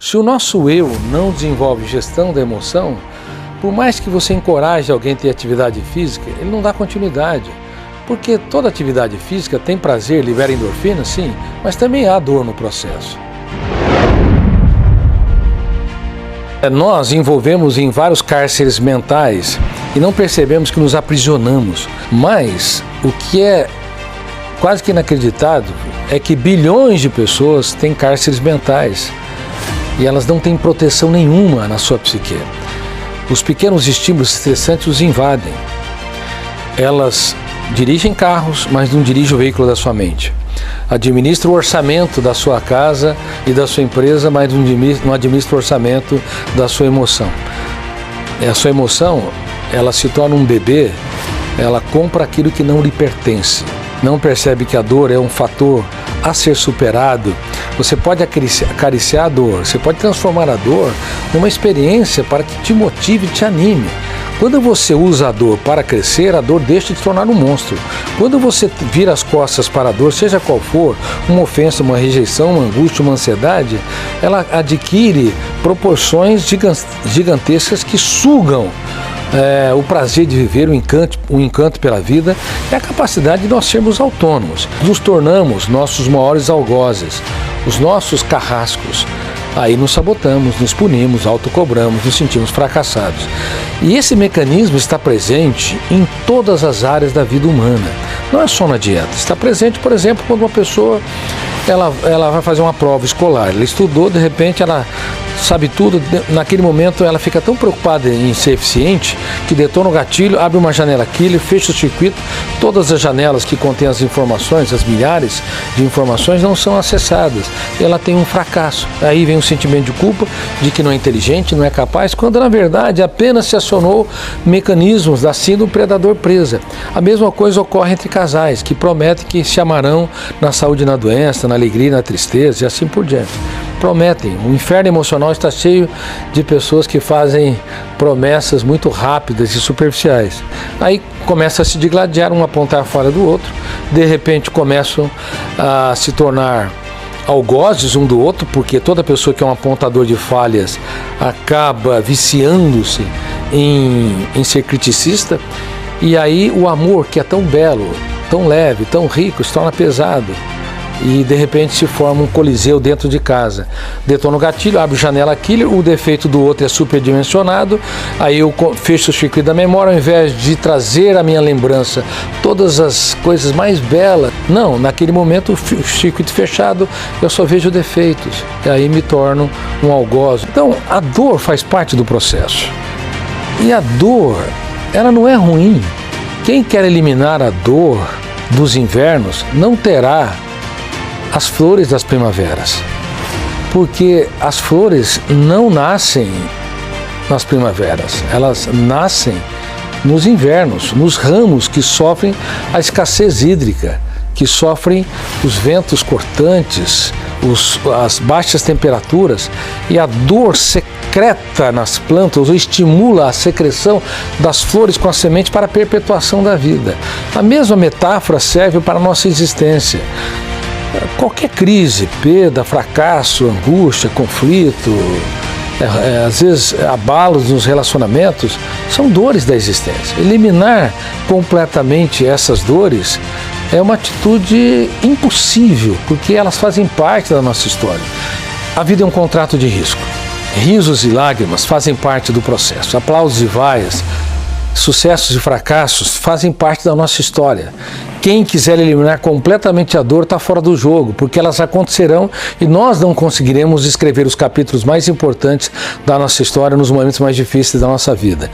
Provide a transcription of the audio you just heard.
Se o nosso eu não desenvolve gestão da emoção, por mais que você encoraje alguém a ter atividade física, ele não dá continuidade. Porque toda atividade física tem prazer, libera endorfina, sim, mas também há dor no processo. Nós envolvemos em vários cárceres mentais e não percebemos que nos aprisionamos. Mas o que é quase que inacreditável é que bilhões de pessoas têm cárceres mentais e elas não têm proteção nenhuma na sua psique. Os pequenos estímulos estressantes os invadem. Elas dirigem carros, mas não dirigem o veículo da sua mente. Administra o orçamento da sua casa e da sua empresa, mas não administra o orçamento da sua emoção. A sua emoção, ela se torna um bebê, ela compra aquilo que não lhe pertence. Não percebe que a dor é um fator a ser superado. Você pode acariciar a dor, você pode transformar a dor numa experiência para que te motive e te anime. Quando você usa a dor para crescer, a dor deixa de se tornar um monstro. Quando você vira as costas para a dor, seja qual for, uma ofensa, uma rejeição, uma angústia, uma ansiedade, ela adquire proporções gigantescas que sugam o prazer de viver, o encanto pela vida e a capacidade de nós sermos autônomos. Nos tornamos nossos maiores algozes, os nossos carrascos. Aí nos sabotamos, nos punimos, autocobramos, nos sentimos fracassados. E esse mecanismo está presente em todas as áreas da vida humana. Não é só na dieta. Está presente, por exemplo, quando uma pessoa ela vai fazer uma prova escolar. Ela estudou, de repente ela sabe tudo, naquele momento ela fica tão preocupada em ser eficiente que detona o gatilho, abre uma janela killer, fecha o circuito, todas as janelas que contêm as informações, as milhares de informações não são acessadas, e ela tem um fracasso. Aí vem um sentimento de culpa, de que não é inteligente, não é capaz, quando na verdade apenas se acionou mecanismos da síndrome predador-presa. A mesma coisa ocorre entre casais, que prometem que se amarão na saúde e na doença, na alegria e na tristeza e assim por diante. Prometem. O inferno emocional está cheio de pessoas que fazem promessas muito rápidas e superficiais. Aí começa a se digladiar, um apontar fora do outro, de repente começam a se tornar algozes um do outro, porque toda pessoa que é um apontador de falhas acaba viciando-se em ser criticista, e aí o amor, que é tão belo, tão leve, tão rico, se torna pesado. E de repente se forma um coliseu dentro de casa. Detona o gatilho, abre janela killer, o defeito do outro é superdimensionado, aí eu fecho o circuito da memória, ao invés de trazer à minha lembrança todas as coisas mais belas, não, naquele momento o circuito fechado, eu só vejo defeitos, e aí me torno um algoz. Então a dor faz parte do processo, e a dor, ela não é ruim. Quem quer eliminar a dor dos invernos não terá as flores das primaveras, porque as flores não nascem nas primaveras, elas nascem nos invernos, nos ramos que sofrem a escassez hídrica, que sofrem os ventos cortantes, as baixas temperaturas, e a dor secreta nas plantas ou estimula a secreção das flores com a semente para a perpetuação da vida. A mesma metáfora serve para a nossa existência. Qualquer crise, perda, fracasso, angústia, conflito, às vezes abalos nos relacionamentos, são dores da existência. Eliminar completamente essas dores é uma atitude impossível, porque elas fazem parte da nossa história. A vida é um contrato de risco. Risos e lágrimas fazem parte do processo. Aplausos e vaias, sucessos e fracassos fazem parte da nossa história. Quem quiser eliminar completamente a dor está fora do jogo, porque elas acontecerão e nós não conseguiremos escrever os capítulos mais importantes da nossa história nos momentos mais difíceis da nossa vida.